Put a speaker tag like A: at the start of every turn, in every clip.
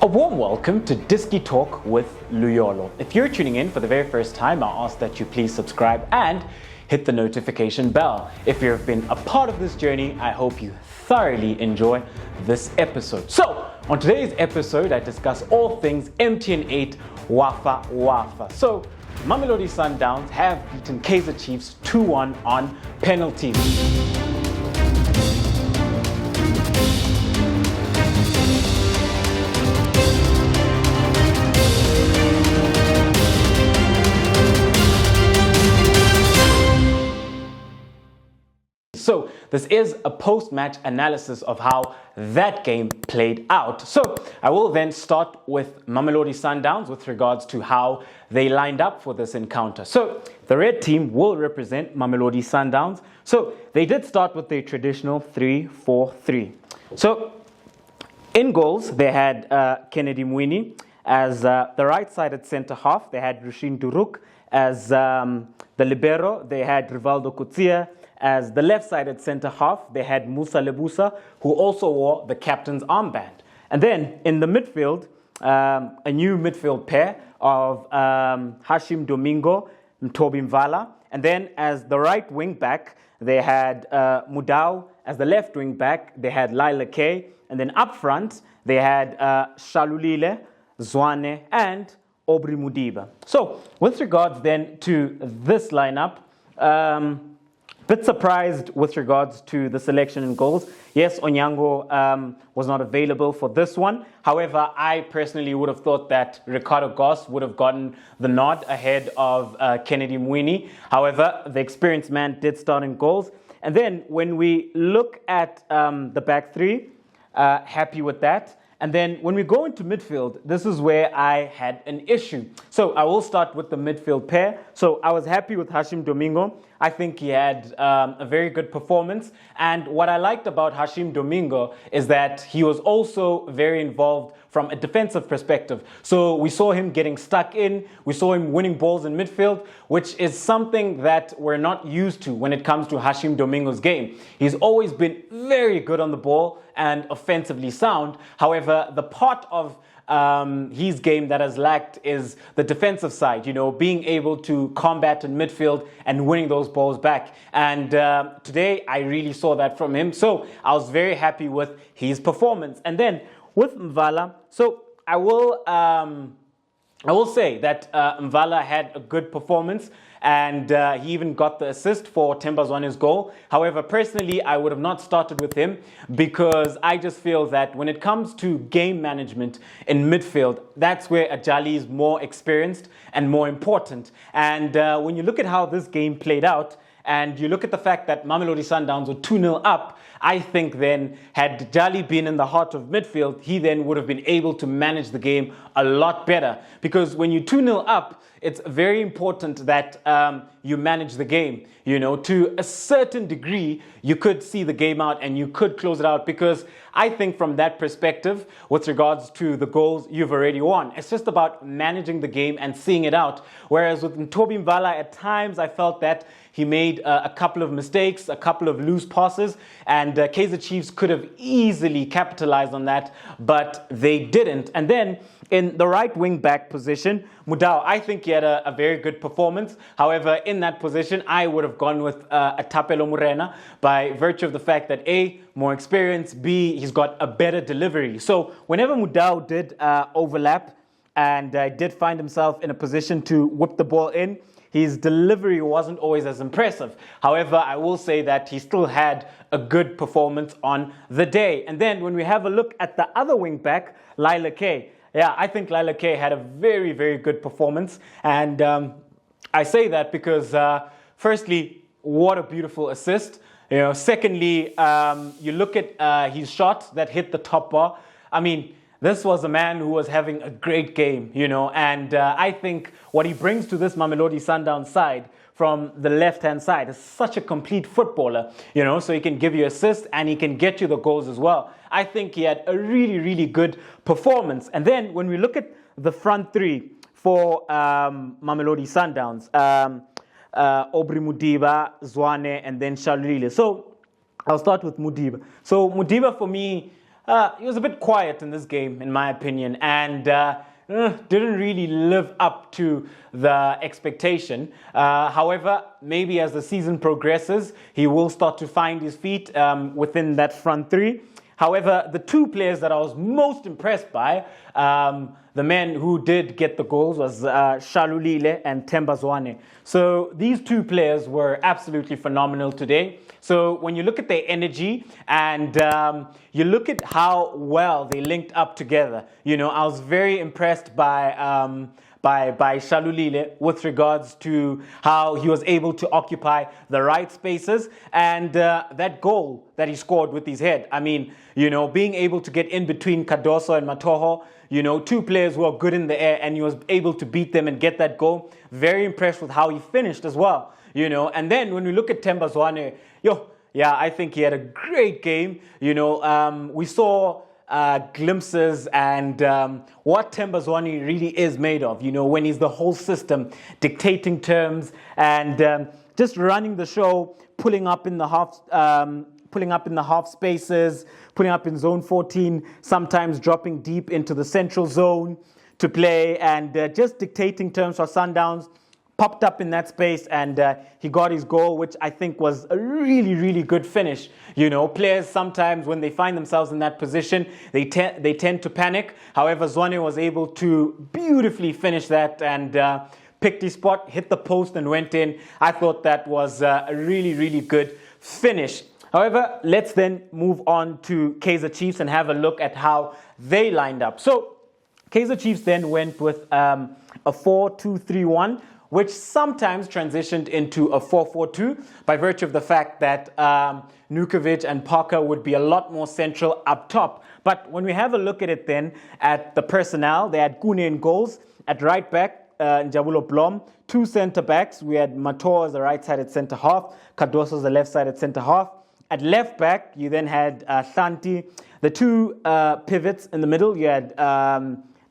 A: A warm welcome to Diski Talk with Luyolo. If you're tuning in for the very first time, I ask that you please subscribe and hit the notification bell. If you've been a part of this journey, I hope you thoroughly enjoy this episode. So, on today's episode, I discuss all things MTN 8 Wafa Wafa. So, Mamelodi Sundowns have beaten Kaizer Chiefs 2-1 on penalties. So this is a post-match analysis of how that game played out. So I will then start with Mamelodi Sundowns with regards to how they lined up for this encounter. So the red team will represent Mamelodi Sundowns. So they did start with their traditional 3-4-3. So in goals, they had Kennedy Mweene as the right-sided centre half. They had Rushin Duruk as the libero. They had Rivaldo Kutsia as the left-sided centre half. They had Musa Lebusa, who also wore the captain's armband. And then in the midfield, a new midfield pair of Hashim Domingo and Toby Mvala. And then as the right wing-back, they had Mudau. As the left wing-back, they had Laila K. And then up front, they had Shalulile, Zwane, and Obri Mudiba. So with regards then to this lineup, bit surprised with regards to the selection in goals. Yes, Onyango was not available for this one. However, I personally would have thought that Ricardo Goss would have gotten the nod ahead of Kennedy Mweene. However, the experienced man did start in goals. And then when we look at the back three, happy with that. And then when we go into midfield, this is where I had an issue. So I will start with the midfield pair. So I was happy with Hashim Domingo. I think he had a very good performance. And what I liked about Hashim Domingo is that he was also very involved from a defensive perspective. So we saw him getting stuck in. We saw him winning balls in midfield, which is something that we're not used to when it comes to Hashim Domingo's game. He's always been very good on the ball and offensively sound. However, the part of his game that has lacked is the defensive side, being able to combat in midfield and winning those balls back. And today, I really saw that from him. So I was very happy with his performance. And then with Mvala, so I will say that Mvala had a good performance, and he even got the assist for Tembazwane's goal. However, personally, I would have not started with him because I just feel that when it comes to game management in midfield, that's where Ajali is more experienced and more important. And when you look at how this game played out, and you look at the fact that Mamelodi Sundowns were 2-0 up, I think then had Jali been in the heart of midfield, he then would have been able to manage the game a lot better. Because when you're 2-0 up, it's very important that you manage the game. To a certain degree, you could see the game out and you could close it out, because I think from that perspective, with regards to the goals, you've already won. It's just about managing the game and seeing it out. Whereas with Toby Mvala, at times I felt that he made a couple of mistakes, a couple of loose passes, and Kaizer Chiefs could have easily capitalized on that, but they didn't. And then in the right wing back position, Mudau, I think he had a very good performance. However, in that position, I would have gone with Atapelo Morena by virtue of the fact that A, more experience, B, he's got a better delivery. So whenever Mudau did overlap and did find himself in a position to whip the ball in, his delivery wasn't always as impressive. However, I will say that he still had a good performance on the day. And then when we have a look at the other wing back, Laila K. Yeah, I think Laila K had a very, very good performance. And I say that because, firstly, what a beautiful assist. Secondly, you look at his shot that hit the top bar. I mean, this was a man who was having a great game, and I think what he brings to this Mamelodi Sundowns side from the left-hand side is such a complete footballer, so he can give you assists and he can get you the goals as well. I think he had a really, really good performance. And then when we look at the front three for Mamelodi Sundowns, Obri Mudiba, Zwane, and then Shalulile. So I'll start with Mudiba. So Mudiba, for me, he was a bit quiet in this game, in my opinion, and didn't really live up to the expectation. However, maybe as the season progresses, he will start to find his feet within that front three. However, the two players that I was most impressed by, the men who did get the goals, was Shalulile and Themba Zwane. So these two players were absolutely phenomenal today. So when you look at their energy and you look at how well they linked up together, you know, I was very impressed by Shalulile with regards to how he was able to occupy the right spaces and that goal that he scored with his head. I mean, you know, being able to get in between Cardoso and Matoho, you know, two players who are good in the air, and he was able to beat them and get that goal. Very impressed with how he finished as well, you know. And then when we look at Themba Zwane, yeah, I think he had a great game. You know, we saw glimpses and what Themba Zwane really is made of, you know, when he's the whole system, dictating terms and just running the show, pulling up in the half spaces, pulling up in zone 14, sometimes dropping deep into the central zone to play and just dictating terms for Sundowns. Popped up in that space and he got his goal, which I think was a really, really good finish. You know, players sometimes when they find themselves in that position, they tend to panic. However, Zwane was able to beautifully finish that and picked his spot, hit the post and went in. I thought that was a really, really good finish. However, let's then move on to Kaizer Chiefs and have a look at how they lined up. So Kaizer Chiefs then went with a 4-2-3-1, which sometimes transitioned into a 4-4-2 by virtue of the fact that Nukovic and Parker would be a lot more central up top. But when we have a look at it then, at the personnel, they had Kune in goals. At right back, Njabulo Blom. Two centre-backs, we had Matoa as the right-sided centre-half, Cardoso as the left-sided centre-half. At left back, you then had Santi. The two pivots in the middle, you had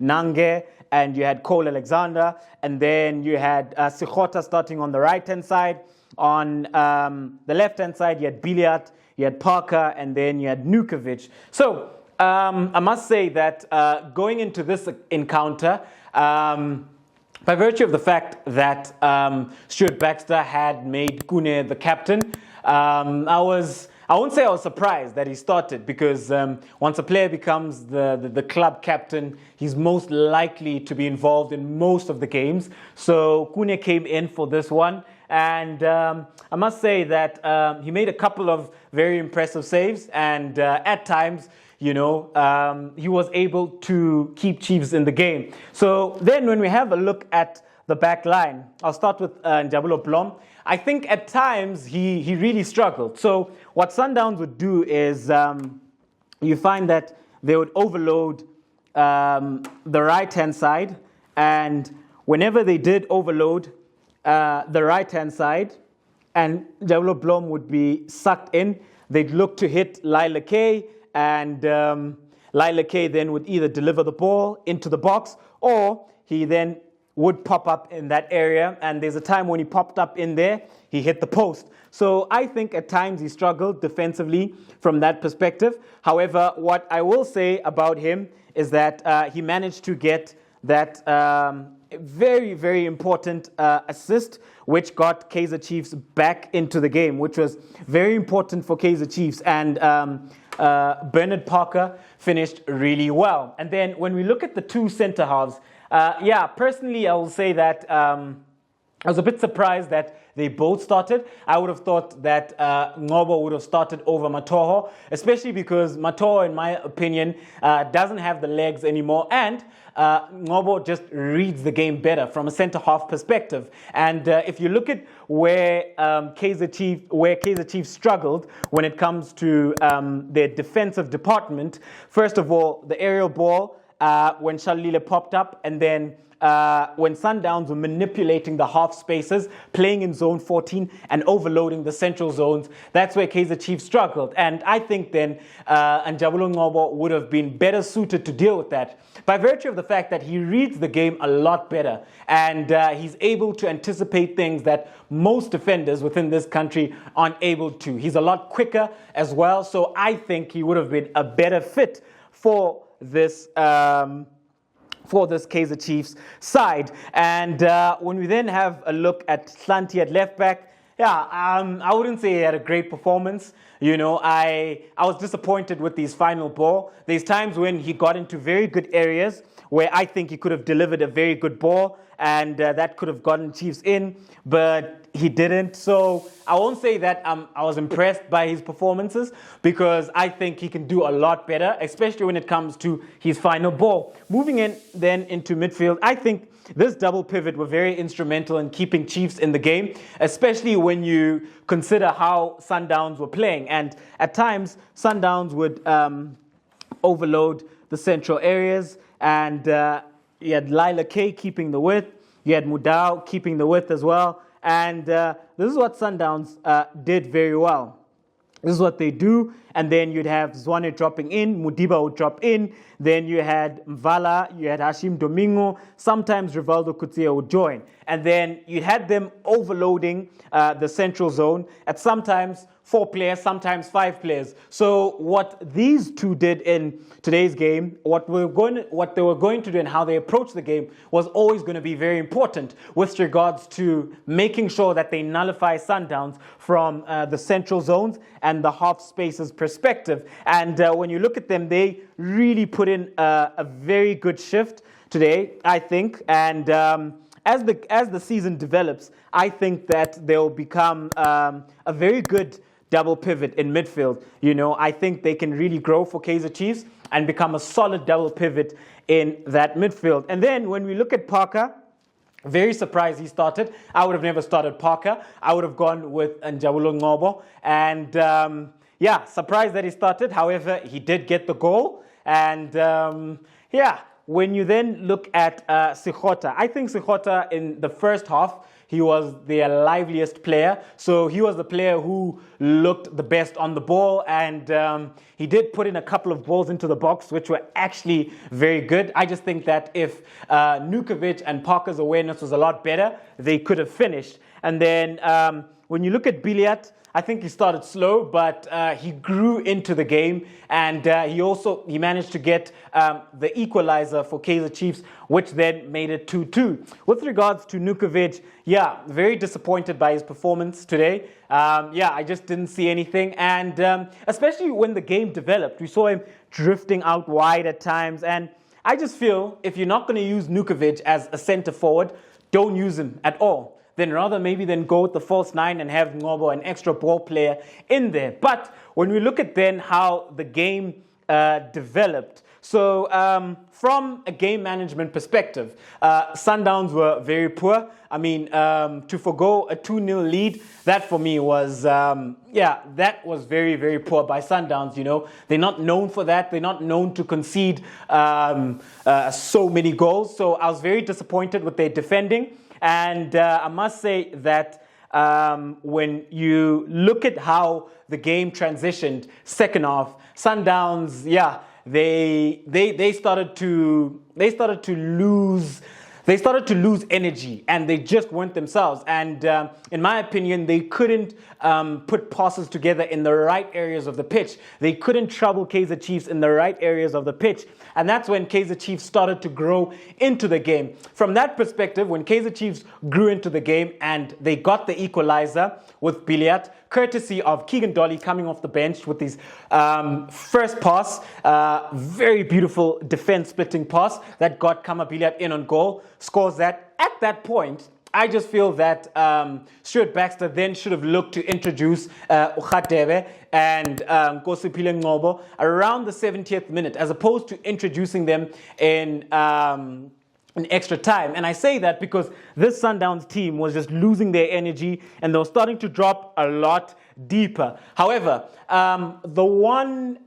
A: Nange, and you had Cole Alexander, and then you had Sikhota starting on the right-hand side. On the left-hand side, you had Biliat, you had Parker, and then you had Nukovic. So I must say that going into this encounter, by virtue of the fact that Stuart Baxter had made Kune the captain, I won't say I was surprised that he started because once a player becomes the club captain, he's most likely to be involved in most of the games. So Kune came in for this one. And I must say that he made a couple of very impressive saves. And at times, you know, he was able to keep Chiefs in the game. So then when we have a look at the back line, I'll start with Njabulo Blom. I think at times he really struggled. So what Sundowns would do is you find that they would overload the right-hand side. And whenever they did overload the right-hand side and Njabulo Blom would be sucked in, they'd look to hit Lila K, and Lila K then would either deliver the ball into the box or he then would pop up in that area, and there's a time when he popped up in there, he hit the post. So I think at times he struggled defensively from that perspective. However, what I will say about him is that he managed to get that very, very important assist, which got Kaizer Chiefs back into the game, which was very important for Kaizer Chiefs. And Bernard Parker finished really well. And then when we look at the two centre halves, personally, I will say that I was a bit surprised that they both started. I would have thought that Ngobo would have started over Matoho, especially because Matoho, in my opinion, doesn't have the legs anymore, and Ngobo just reads the game better from a centre-half perspective. And if you look at where Kaizer Chiefs struggled when it comes to their defensive department, first of all, the aerial ball when Shalile popped up, and then when Sundowns were manipulating the half spaces, playing in zone 14 and overloading the central zones, that's where Kaizer Chiefs struggled. And I think then Njabulo Ngcobo would have been better suited to deal with that by virtue of the fact that he reads the game a lot better, and he's able to anticipate things that most defenders within this country aren't able to. He's a lot quicker as well, so I think he would have been a better fit for this Kaizer Chiefs side. And when we then have a look at Hlanti at left back, I wouldn't say he had a great performance. You know, I was disappointed with his final ball. There's times when he got into very good areas where I think he could have delivered a very good ball, and that could have gotten Chiefs in, but he didn't. So I won't say that I was impressed by his performances, because I think he can do a lot better, especially when it comes to his final ball. Moving in then into midfield, I think this double pivot were very instrumental in keeping Chiefs in the game, especially when you consider how Sundowns were playing. And at times, Sundowns would overload the central areas, and you had Lila K keeping the width, you had Mudau keeping the width as well. And this is what Sundowns did very well. This is what they do. And then you'd have Zwane dropping in, Mudiba would drop in. Then you had Mvala, you had Hashim Domingo. Sometimes Rivaldo Kutsia would join. And then you had them overloading the central zone at sometimes 4 players, sometimes 5 players. So what these two did in today's game, what they were going to do and how they approached the game was always going to be very important with regards to making sure that they nullify Sundowns from the central zones and the half spaces perspective. And when you look at them, they really put in a very good shift today, I think. And as the season develops, I think that they'll become a very good double pivot in midfield. You know, I think they can really grow for Kaizer Chiefs and become a solid double pivot in that midfield. And then when we look at Parker, very surprised he started. I would have never started Parker. I would have gone with Njabulo Ngcobo. And surprised that he started. However, he did get the goal. And when you then look at Sikhota, I think Sikhota in the first half, he was their liveliest player. So he was the player who looked the best on the ball, and he did put in a couple of balls into the box, which were actually very good. I just think that if Nukovic and Parker's awareness was a lot better, they could have finished. And then when you look at Biliat, I think he started slow, but he grew into the game, and he managed to get the equalizer for Kaizer Chiefs, which then made it 2-2. With regards to Nukovic, very disappointed by his performance today. I just didn't see anything, and especially when the game developed, we saw him drifting out wide at times, and I just feel if you're not going to use Nukovic as a centre forward, don't use him at all. Then rather maybe go with the false 9 and have Ngcobo, an extra ball player, in there. But when we look at then how the game developed, so from a game management perspective, Sundowns were very poor. I mean, to forgo a 2-0 lead, that for me was, that was very, very poor by Sundowns, you know. They're not known for that. They're not known to concede so many goals. So I was very disappointed with their defending. And I must say that when you look at how the game transitioned second half, Sundowns, they started to lose. They started to lose energy, and they just weren't themselves. And in my opinion, they couldn't put passes together in the right areas of the pitch. They couldn't trouble Kaizer Chiefs in the right areas of the pitch. And that's when Kaizer Chiefs started to grow into the game. From that perspective, when Kaizer Chiefs grew into the game and they got the equalizer with Biliat, courtesy of Keegan Dolly coming off the bench with his first pass, very beautiful defense-splitting pass that got Kama Biliat in on goal, scores that. At that point, I just feel that Stuart Baxter then should have looked to introduce Ukhatebe and Kosipile Ngcobo around the 70th minute, as opposed to introducing them in extra time. And I say that because this Sundowns team was just losing their energy, and they were starting to drop a lot deeper. However, the one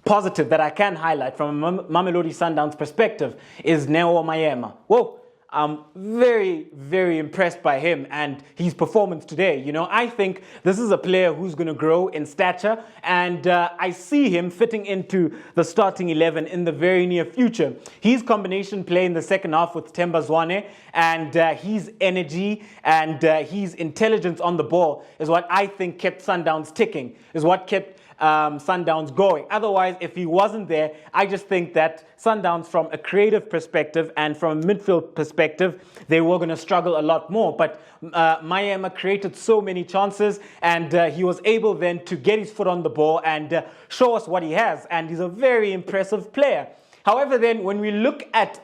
A: positive that I can highlight from a Mamelodi Sundowns perspective is Neo Mayema. Whoa, I'm very, very impressed by him and his performance today. You know, I think this is a player who's going to grow in stature, and I see him fitting into the starting 11 in the very near future. His combination play in the second half with Themba Zwane and his energy and his intelligence on the ball is what I think kept Sundowns ticking, is what kept Sundowns going. Otherwise, if he wasn't there, I just think that Sundowns, from a creative perspective and from a midfield perspective, they were going to struggle a lot more. But Mayema created so many chances, and he was able then to get his foot on the ball and show us what he has. And he's a very impressive player. However, then when we look at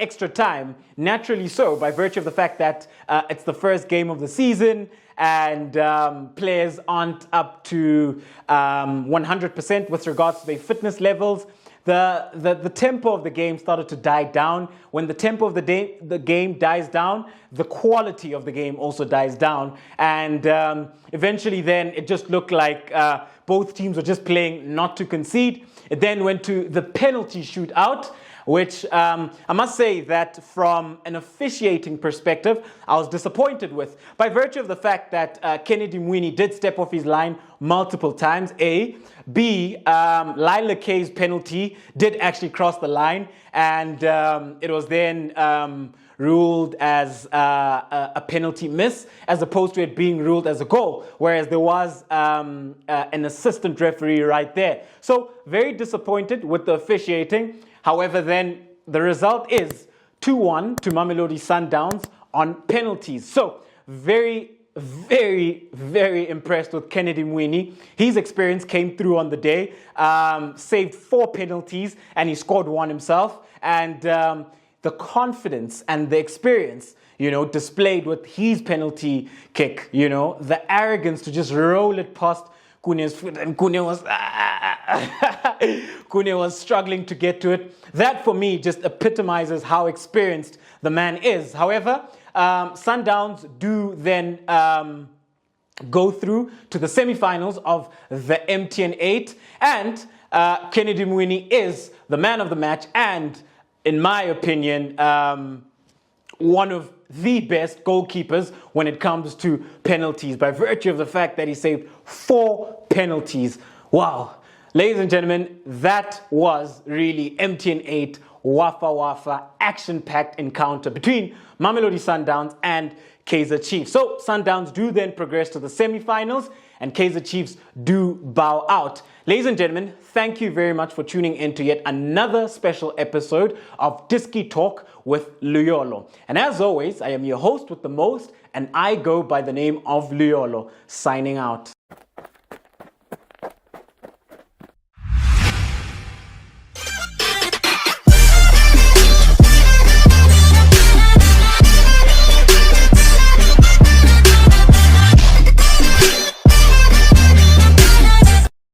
A: extra time, naturally so, by virtue of the fact that it's the first game of the season and players aren't up to 100% with regards to their fitness levels, the tempo of the game started to die down. When the tempo of the game dies down, the quality of the game also dies down. And eventually then it just looked like both teams were just playing not to concede. It then went to the penalty shootout, which I must say that from an officiating perspective, I was disappointed with. By virtue of the fact that Kennedy Mweene did step off his line multiple times, A. B, Lila K's penalty did actually cross the line, and it was then ruled as a penalty miss, as opposed to it being ruled as a goal, whereas there was an assistant referee right there. So very disappointed with the officiating. However, then the result is 2-1 to Mamelodi Sundowns on penalties. So very, very, very impressed with Kennedy Mweene. His experience came through on the day, saved 4 penalties, and he scored 1 himself. And the confidence and the experience, you know, displayed with his penalty kick, you know, the arrogance to just roll it past Kune's foot, and Kune was struggling to get to it. That for me just epitomizes how experienced the man is. However, Sundowns do then go through to the semifinals of the MTN 8, and Kennedy Mweene is the man of the match, and in my opinion, one of the best goalkeepers when it comes to penalties, by virtue of the fact that he saved 4 penalties. Wow. Ladies and gentlemen, that was really MTN 8 Wafa action-packed encounter between Mamelodi Sundowns and Kaizer Chiefs. So Sundowns do then progress to the semi-finals, and Kaizer Chiefs do bow out. Ladies and gentlemen, thank you very much for tuning in to yet another special episode of Diski Talk with Luyolo. And as always, I am your host with the most, and I go by the name of Luyolo, signing out.